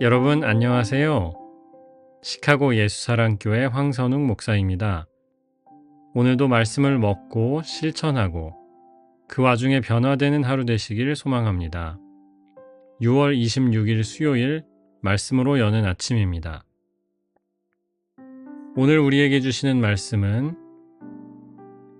여러분 안녕하세요. 시카고 예수사랑교회 황선웅 목사입니다. 오늘도 말씀을 먹고 실천하고 그 와중에 변화되는 하루 되시길 소망합니다. 6월 26일 수요일 말씀으로 여는 아침입니다. 오늘 우리에게 주시는 말씀은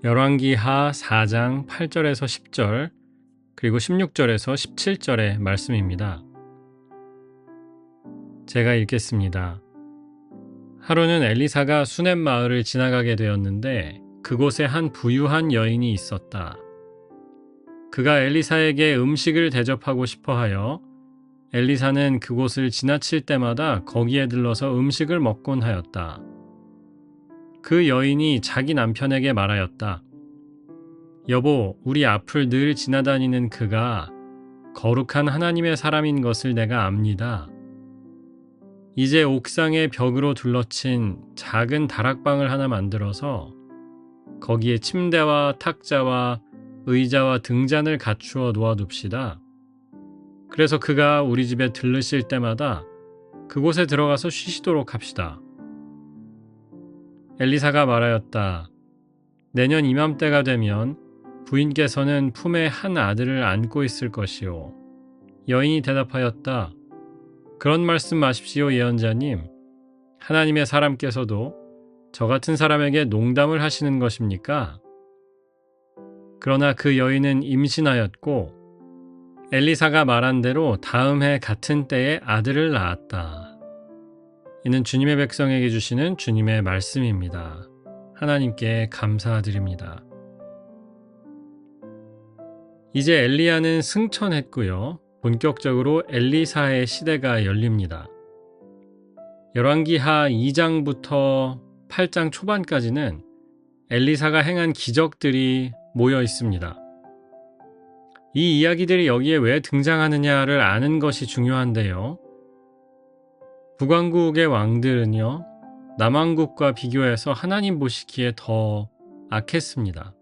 열왕기하 4장 8절에서 10절 그리고 16절에서 17절의 말씀입니다. 제가 읽겠습니다. 하루는 엘리사가 수넴 마을을 지나가게 되었는데 그곳에 한 부유한 여인이 있었다. 그가 엘리사에게 음식을 대접하고 싶어 하여 엘리사는 그곳을 지나칠 때마다 거기에 들러서 음식을 먹곤 하였다. 그 여인이 자기 남편에게 말하였다. 여보, 우리 앞을 늘 지나다니는 그가 거룩한 하나님의 사람인 것을 내가 압니다. 이제 옥상의 벽으로 둘러친 작은 다락방을 하나 만들어서 거기에 침대와 탁자와 의자와 등잔을 갖추어 놓아둡시다. 그래서 그가 우리 집에 들르실 때마다 그곳에 들어가서 쉬시도록 합시다. 엘리사가 말하였다. 내년 이맘때가 되면 부인께서는 품에 한 아들을 안고 있을 것이요. 여인이 대답하였다. 그런 말씀 마십시오, 예언자님. 하나님의 사람께서도 저 같은 사람에게 농담을 하시는 것입니까? 그러나 그 여인은 임신하였고 엘리사가 말한 대로 다음 해 같은 때에 아들을 낳았다. 이는 주님의 백성에게 주시는 주님의 말씀입니다. 하나님께 감사드립니다. 이제 엘리야는 승천했고요. 본격적으로 엘리사의 시대가 열립니다. 열왕기하 2장부터 8장 초반까지는 엘리사가 행한 기적들이 모여 있습니다. 이 이야기들이 여기에 왜 등장하느냐를 아는 것이 중요한데요. 북왕국의 왕들은요, 남왕국과 비교해서 하나님 보시기에 더 악했습니다.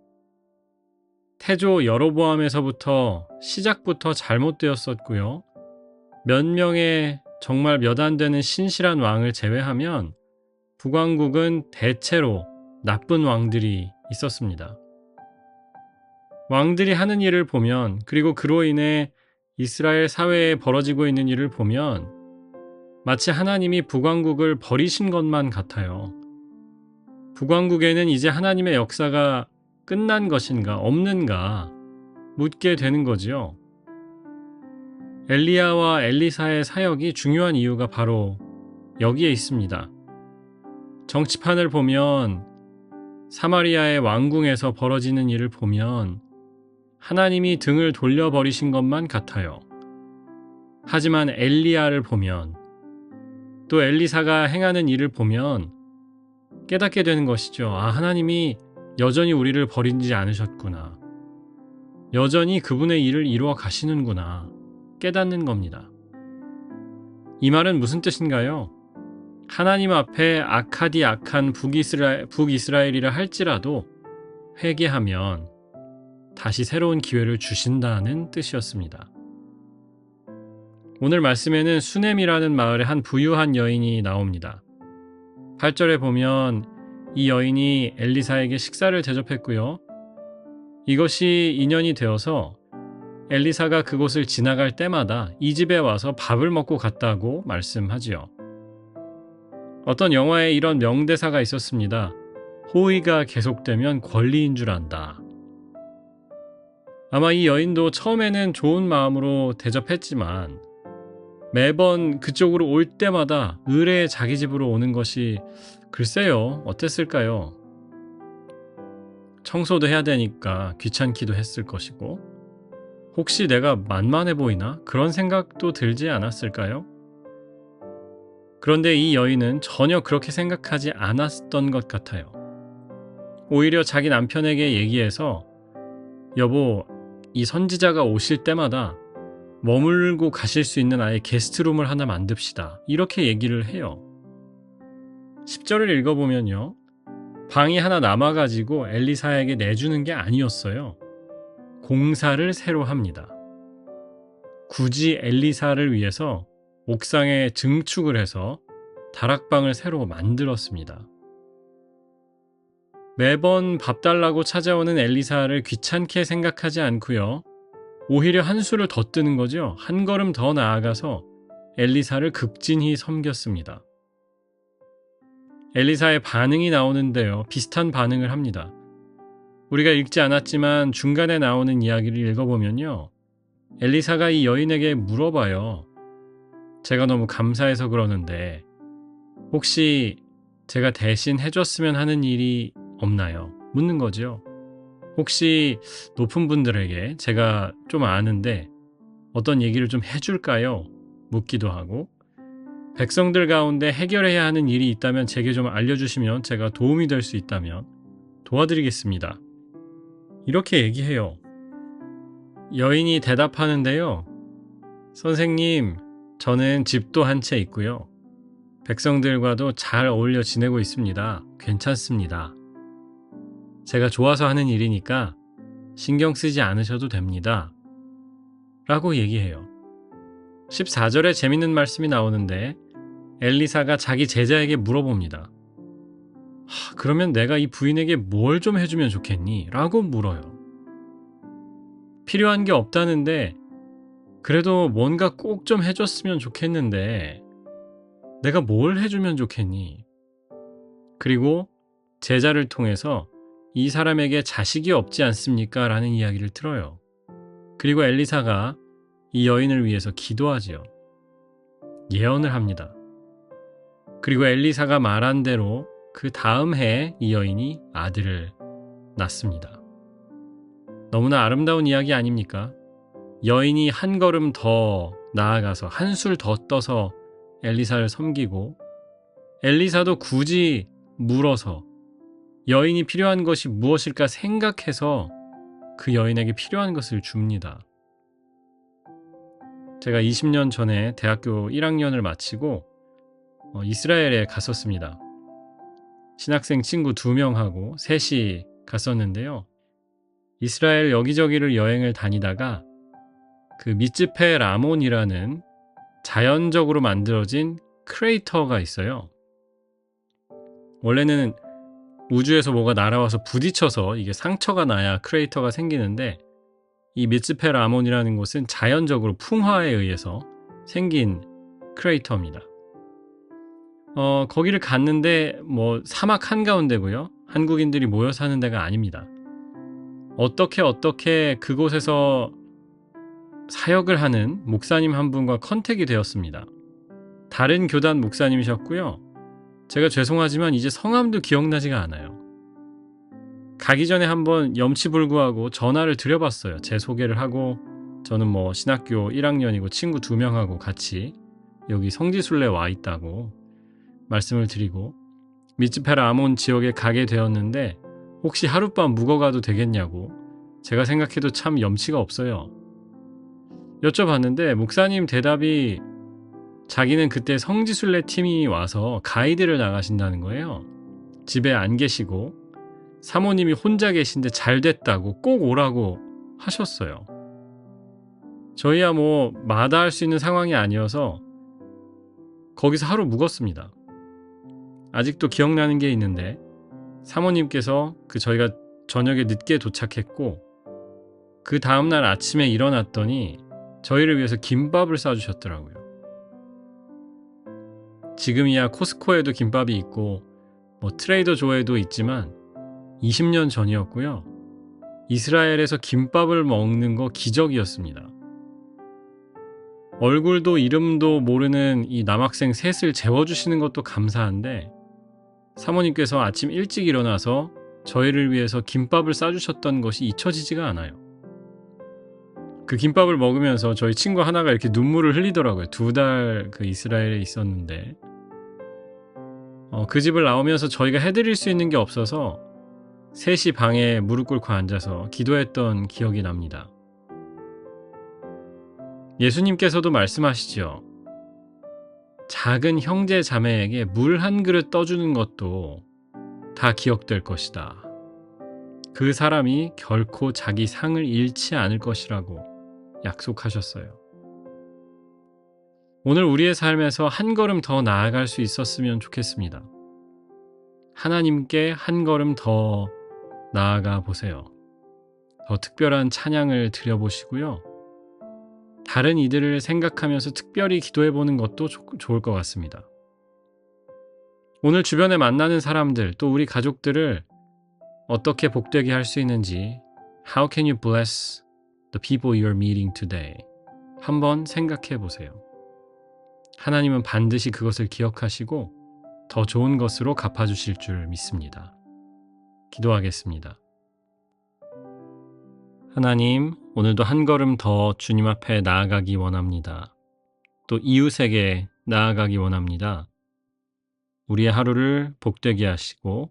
태조 여로보암에서부터 시작부터 잘못되었었고요. 몇 명의 정말 몇 안 되는 신실한 왕을 제외하면 북왕국은 대체로 나쁜 왕들이 있었습니다. 왕들이 하는 일을 보면, 그리고 그로 인해 이스라엘 사회에 벌어지고 있는 일을 보면 마치 하나님이 북왕국을 버리신 것만 같아요. 북왕국에는 이제 하나님의 역사가 끝난 것인가 없는가 묻게 되는 거지요. 엘리야와 엘리사의 사역이 중요한 이유가 바로 여기에 있습니다. 정치판을 보면 사마리아의 왕궁에서 벌어지는 일을 보면 하나님이 등을 돌려버리신 것만 같아요. 하지만 엘리야를 보면 또 엘리사가 행하는 일을 보면 깨닫게 되는 것이죠. 아, 하나님이 여전히 우리를 버리지 않으셨구나. 여전히 그분의 일을 이루어 가시는구나. 깨닫는 겁니다. 이 말은 무슨 뜻인가요? 하나님 앞에 악하디 악한 북이스라엘이라 할지라도 회개하면 다시 새로운 기회를 주신다는 뜻이었습니다. 오늘 말씀에는 수넴이라는 마을에 한 부유한 여인이 나옵니다. 8절에 보면 이 여인이 엘리사에게 식사를 대접했고요. 이것이 인연이 되어서 엘리사가 그곳을 지나갈 때마다 이 집에 와서 밥을 먹고 갔다고 말씀하지요. 어떤 영화에 이런 명대사가 있었습니다. 호의가 계속되면 권리인 줄 안다. 아마 이 여인도 처음에는 좋은 마음으로 대접했지만 매번 그쪽으로 올 때마다 의뢰의 자기 집으로 오는 것이 글쎄요, 어땠을까요? 청소도 해야 되니까 귀찮기도 했을 것이고 혹시 내가 만만해 보이나? 그런 생각도 들지 않았을까요? 그런데 이 여인은 전혀 그렇게 생각하지 않았던 것 같아요. 오히려 자기 남편에게 얘기해서 여보, 이 선지자가 오실 때마다 머물고 가실 수 있는 아예 게스트룸을 하나 만듭시다. 이렇게 얘기를 해요. 10절을 읽어보면요. 방이 하나 남아가지고 엘리사에게 내주는 게 아니었어요. 공사를 새로 합니다. 굳이 엘리사를 위해서 옥상에 증축을 해서 다락방을 새로 만들었습니다. 매번 밥 달라고 찾아오는 엘리사를 귀찮게 생각하지 않고요. 오히려 한 수를 더 뜨는 거죠. 한 걸음 더 나아가서 엘리사를 극진히 섬겼습니다. 엘리사의 반응이 나오는데요. 비슷한 반응을 합니다. 우리가 읽지 않았지만 중간에 나오는 이야기를 읽어보면요. 엘리사가 이 여인에게 물어봐요. 제가 너무 감사해서 그러는데 혹시 제가 대신 해줬으면 하는 일이 없나요? 묻는 거죠. 혹시 높은 분들에게 제가 좀 아는데 어떤 얘기를 좀 해줄까요? 묻기도 하고 백성들 가운데 해결해야 하는 일이 있다면 제게 좀 알려주시면 제가 도움이 될 수 있다면 도와드리겠습니다. 이렇게 얘기해요. 여인이 대답하는데요. 선생님, 저는 집도 한 채 있고요. 백성들과도 잘 어울려 지내고 있습니다. 괜찮습니다. 제가 좋아서 하는 일이니까 신경 쓰지 않으셔도 됩니다. 라고 얘기해요. 14절에 재밌는 말씀이 나오는데 엘리사가 자기 제자에게 물어봅니다. 그러면 내가 이 부인에게 뭘 좀 해주면 좋겠니? 라고 물어요. 필요한 게 없다는데 그래도 뭔가 꼭 좀 해줬으면 좋겠는데 내가 뭘 해주면 좋겠니? 그리고 제자를 통해서 이 사람에게 자식이 없지 않습니까? 라는 이야기를 들어요. 그리고 엘리사가 이 여인을 위해서 기도하지요. 예언을 합니다. 그리고 엘리사가 말한 대로 그 다음 해에 이 여인이 아들을 낳습니다. 너무나 아름다운 이야기 아닙니까? 여인이 한 걸음 더 나아가서 한술 더 떠서 엘리사를 섬기고 엘리사도 굳이 물어서 여인이 필요한 것이 무엇일까 생각해서 그 여인에게 필요한 것을 줍니다. 제가 20년 전에 대학교 1학년을 마치고 이스라엘에 갔었습니다. 신학생 친구 2명하고 셋이 갔었는데요. 이스라엘 여기저기를 여행을 다니다가 그 미츠페 라몬이라는 자연적으로 만들어진 크레이터가 있어요. 원래는 우주에서 뭐가 날아와서 부딪혀서 이게 상처가 나야 크레이터가 생기는데 이 미츠페 라몬이라는 곳은 자연적으로 풍화에 의해서 생긴 크레이터입니다. 거기를 갔는데 뭐 사막 한가운데고요. 한국인들이 모여 사는 데가 아닙니다. 어떻게 그곳에서 사역을 하는 목사님 한 분과 컨택이 되었습니다. 다른 교단 목사님이셨고요. 제가 죄송하지만 이제 성함도 기억나지가 않아요. 가기 전에 한번 염치불구하고 전화를 드려봤어요. 제 소개를 하고 저는 뭐 신학교 1학년이고 친구 2명하고 같이 여기 성지순례 와 있다고 말씀을 드리고 미츠페라 아몬 지역에 가게 되었는데 혹시 하룻밤 묵어가도 되겠냐고 제가 생각해도 참 염치가 없어요. 여쭤봤는데 목사님 대답이 자기는 그때 성지순례 팀이 와서 가이드를 나가신다는 거예요. 집에 안 계시고 사모님이 혼자 계신데 잘 됐다고 꼭 오라고 하셨어요. 저희야 뭐 마다할 수 있는 상황이 아니어서 거기서 하루 묵었습니다. 아직도 기억나는 게 있는데 사모님께서 저희가 저녁에 늦게 도착했고 그 다음날 아침에 일어났더니 저희를 위해서 김밥을 싸주셨더라고요. 지금이야 코스코에도 김밥이 있고 뭐 트레이더 조에도 있지만 20년 전이었고요. 이스라엘에서 김밥을 먹는 거 기적이었습니다. 얼굴도 이름도 모르는 이 남학생 셋을 재워주시는 것도 감사한데 사모님께서 아침 일찍 일어나서 저희를 위해서 김밥을 싸주셨던 것이 잊혀지지가 않아요. 그 김밥을 먹으면서 저희 친구 하나가 이렇게 눈물을 흘리더라고요. 2달 그 이스라엘에 있었는데 그 집을 나오면서 저희가 해드릴 수 있는 게 없어서 셋이 방에 무릎 꿇고 앉아서 기도했던 기억이 납니다. 예수님께서도 말씀하시죠. 작은 형제 자매에게 물 한 그릇 떠주는 것도 다 기억될 것이다. 그 사람이 결코 자기 상을 잃지 않을 것이라고 약속하셨어요. 오늘 우리의 삶에서 한 걸음 더 나아갈 수 있었으면 좋겠습니다. 하나님께 한 걸음 더 나아가 보세요. 더 특별한 찬양을 드려보시고요. 다른 이들을 생각하면서 특별히 기도해 보는 것도 좋을 것 같습니다. 오늘 주변에 만나는 사람들, 또 우리 가족들을 어떻게 복되게 할 수 있는지 How can you bless the people you're meeting today? 한번 생각해 보세요. 하나님은 반드시 그것을 기억하시고 더 좋은 것으로 갚아주실 줄 믿습니다. 기도하겠습니다. 하나님, 오늘도 한 걸음 더 주님 앞에 나아가기 원합니다. 또 이웃에게 나아가기 원합니다. 우리의 하루를 복되게 하시고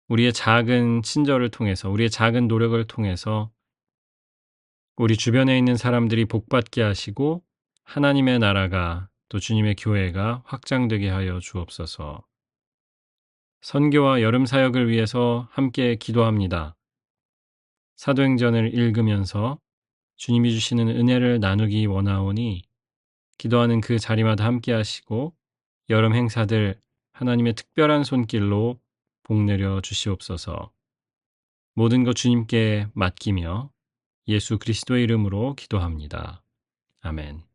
우리의 작은 친절을 통해서, 우리의 작은 노력을 통해서 우리 주변에 있는 사람들이 복받게 하시고 하나님의 나라가 또 주님의 교회가 확장되게 하여 주옵소서. 선교와 여름 사역을 위해서 함께 기도합니다. 사도행전을 읽으면서 주님이 주시는 은혜를 나누기 원하오니 기도하는 그 자리마다 함께 하시고 여름 행사들 하나님의 특별한 손길로 복내려 주시옵소서. 모든 것 주님께 맡기며 예수 그리스도의 이름으로 기도합니다. 아멘.